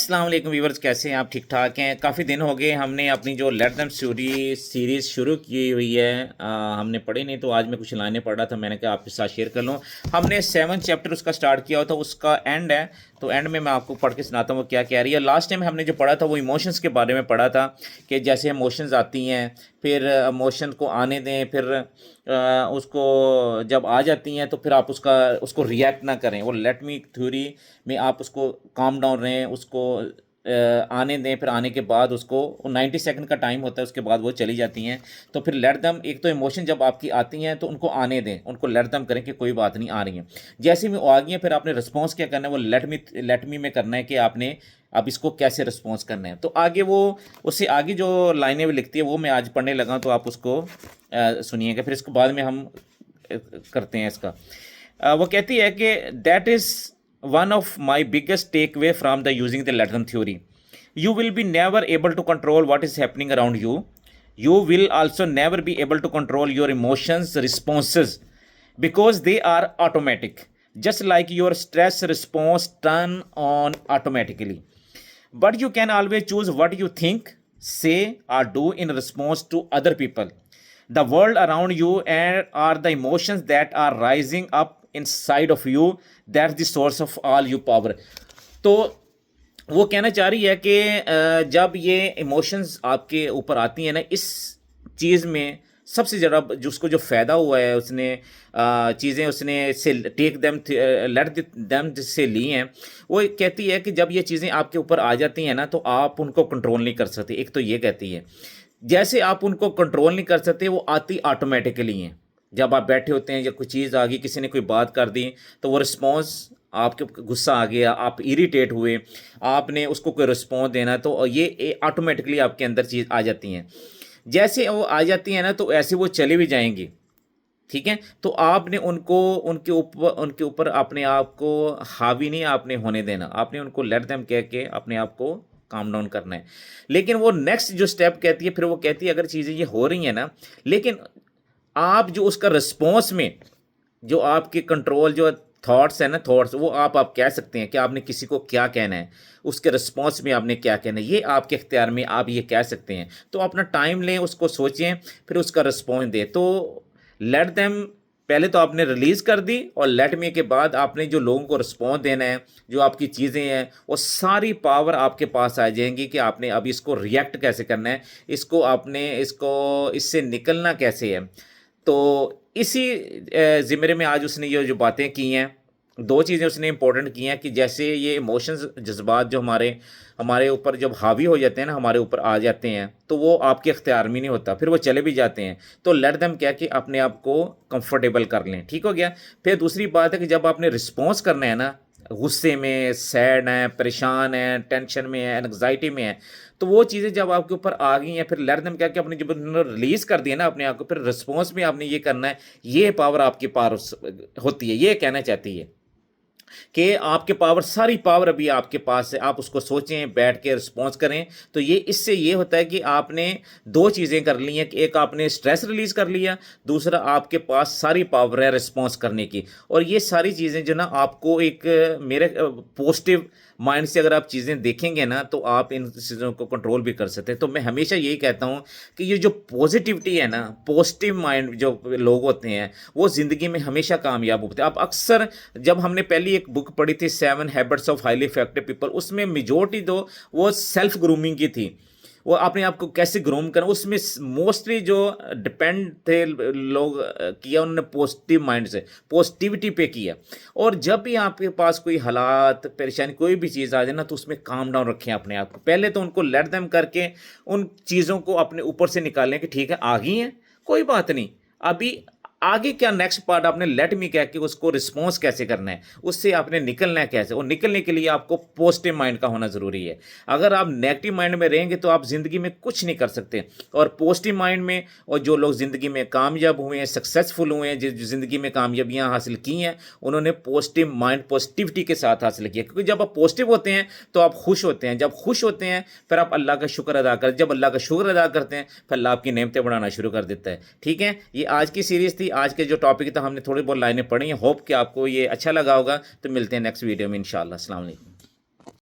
अस्सलाम वालेकुम व्यूवर्स, कैसे हैं आप? ठीक ठाक हैं? काफ़ी दिन हो गए हमने अपनी जो लेट देम स्टोरी सीरीज़ शुरू की हुई है। हमने पढ़ी नहीं, तो आज मैं कुछ लाने पड़ रहा था, मैंने कहा आपके साथ शेयर कर लूँ। हमने 7 चैप्टर उसका स्टार्ट किया हुआ था, उसका एंड है, तो एंड में मैं आपको पढ़ के सुनाता हूँ वो क्या कह रही है। लास्ट टाइम हमने जो पढ़ा था वो इमोशंस के बारे में पढ़ा था कि जैसे इमोशंस आती हैं, फिर इमोशन को आने दें, फिर उसको जब आ जाती हैं तो फिर आप उसको रिएक्ट ना करें। वो लेट मी थ्योरी में आप उसको काम डाउन रहें, उसको आने दें, फिर आने के बाद उसको 90 सेकंड का टाइम होता है, उसके बाद वो चली जाती हैं। तो फिर लेट दम, एक तो इमोशन जब आपकी आती हैं तो उनको आने दें, उनको लेट दम करें कि कोई बात नहीं, आ रही हैं। जैसे ही वो आ गई हैं, फिर आपने रिस्पॉन्स क्या करना है, वो लेट मी में करना है कि आपने अब इसको कैसे रिस्पॉन्स करना है। तो आगे वो, उससे आगे जो लाइनें भी लिखती है वो मैं आज पढ़ने लगा, तो आप उसको सुनिएगा, फिर इसको बाद में हम करते हैं इसका। वो कहती है कि that is one of my biggest takeaway from the using the Latin theory. You will be never able to control what is happening around you. You will also never be able to control your emotions responses because they are automatic, just like your stress response turn on automatically. But you can always choose what you think, say, or do in response to other people, the world around you, and are the emotions that are rising up inside of you. That's the source of all your power. तो वो कहना चाह रही है कि जब ये emotions आपके ऊपर आती हैं ना, इस चीज़ में सबसे ज़्यादा जिसको जो फ़ायदा हुआ है, उसने चीज़ें उसने से टेक देम लेट देम से ली हैं। वो कहती है कि जब ये चीज़ें आपके ऊपर आ जाती हैं ना, तो आप उनको कंट्रोल नहीं कर सकते। एक तो ये कहती है, जैसे आप उनको कंट्रोल नहीं कर सकते, वो आती ऑटोमेटिकली हैं। जब आप बैठे होते हैं या कोई चीज़ आ गई, किसी ने कोई बात कर दी, तो वो रिस्पॉन्स, आपके गुस्सा आ गया, आप इरिटेट हुए, आपने उसको कोई रिस्पॉन्स देना, तो ये ऑटोमेटिकली आपके अंदर चीज़ आ जाती हैं। जैसे वो आ जाती हैं ना, तो ऐसे वो चली भी जाएंगी, ठीक है। तो आपने उनके ऊपर अपने आप को हावी नहीं आपने होने देना, आपने उनको लेट देम कह के अपने आप को काम डाउन करना है। लेकिन वो नेक्स्ट जो स्टेप कहती है, फिर वो कहती है अगर चीज़ें ये हो रही हैं ना, लेकिन आप जो उसका रिस्पॉन्स में जो आपके कंट्रोल जो थॉट्स है ना, थॉट्स वो आप कह सकते हैं कि आपने किसी को क्या कहना है, उसके रिस्पॉन्स में आपने क्या कहना है, ये आपके इख्तियार में, आप ये कह सकते हैं। तो अपना टाइम लें, उसको सोचें, फिर उसका रिस्पॉन्स दें। तो लेट देम पहले तो आपने रिलीज़ कर दी, और लेट मी के बाद आपने जो लोगों को रिस्पॉन्स देना है, जो आपकी चीज़ें हैं, वो सारी पावर आपके पास आ जाएंगी कि आपने अब इसको रिएक्ट कैसे करना है, इससे निकलना कैसे है। तो इसी ज़िम्मे में आज उसने ये जो बातें की हैं, 2 चीज़ें उसने इंपॉर्टेंट की हैं कि जैसे ये इमोशंस, जज्बात जो हमारे हमारे ऊपर जब हावी हो जाते हैं ना, हमारे ऊपर आ जाते हैं, तो वो आपके इख्तियार में नहीं होता, फिर वो चले भी जाते हैं। तो लेट देम क्या कि अपने आप को कंफर्टेबल कर लें, ठीक हो गया। फिर दूसरी बात है कि जब आपने रिस्पॉन्स करना है ना, गुस्से में, सैड हैं, परेशान हैं, टेंशन में है, एंग्जाइटी में है, तो वो चीज़ें जब आपके ऊपर आ गई हैं, फिर लेट देम क्या कि आपने जब रिलीज़ कर दिया ना अपने आप को, फिर रिस्पॉन्स में आपने ये करना है। ये पावर आपके पास होती है, ये कहना चाहती है कि आपके पावर, सारी पावर अभी आपके पास है। आप उसको सोचें, बैठ के रिस्पॉन्स करें। तो ये इससे ये होता है कि आपने 2 चीज़ें कर ली हैं कि एक आपने स्ट्रेस रिलीज़ कर लिया, दूसरा आपके पास सारी पावर है रिस्पॉन्स करने की। और ये सारी चीज़ें जो ना आपको एक मेरे पॉजिटिव माइंड से अगर आप चीज़ें देखेंगे ना, तो आप इन चीज़ों को कंट्रोल भी कर सकते हैं। तो मैं हमेशा यही कहता हूँ कि ये जो पॉजिटिविटी है ना, पॉजिटिव माइंड जो लोग होते हैं, वो ज़िंदगी में हमेशा कामयाब होते हैं। आप अक्सर, जब हमने पहली एक बुक पढ़ी थी 7 habits of highly effective people, उसमें मेजोरिटी दो वो सेल्फ ग्रूमिंग की थी, वो अपने आप को कैसे ग्रूम करें, उसमें मोस्टली जो डिपेंड थे लोग किया उन्होंने पॉजिटिव माइंड से, पॉजिटिविटी पे किया। और जब भी आपके पास कोई हालात, परेशानी, कोई भी चीज़ आ जाए ना, तो उसमें काम डाउन रखें अपने आप को। पहले तो उनको लेट देम करके उन चीज़ों को अपने ऊपर से निकालें कि ठीक है, आ गई हैं, कोई बात नहीं, अभी आगे क्या नेक्स्ट पार्ट आपने लेट मी कह के उसको रिस्पॉन्स कैसे करना है, उससे आपने निकलना है कैसे। और निकलने के लिए आपको पॉजिटिव माइंड का होना ज़रूरी है। अगर आप नेगेटिव माइंड में रहेंगे तो आप ज़िंदगी में कुछ नहीं कर सकते। और पॉजिटिव माइंड में, और जो लोग ज़िंदगी में कामयाब हुए हैं, सक्सेसफुल हुए हैं, जो ज़िंदगी में कामयाबियाँ हासिल की हैं, उन्होंने पॉजिटिव माइंड, पॉजिटिविटी के साथ हासिल किया। क्योंकि जब आप पॉजिटिव होते हैं तो आप खुश होते हैं, जब खुश होते हैं फिर आप अल्लाह का शुक्र अदा करते हैं, जब अल्लाह का शुक्र अदा करते हैं फिर अल्लाह आपकी नेमतें बढ़ाना शुरू कर देता है। ठीक है, ये आज की सीरीज़ थी। आज के जो टॉपिक था, हमने थोड़ी बहुत लाइनें पढ़ी हैं। होप कि आपको ये अच्छा लगा होगा। तो मिलते हैं नेक्स्ट वीडियो में इंशाअल्लाह। अस्सलाम वालेकुम।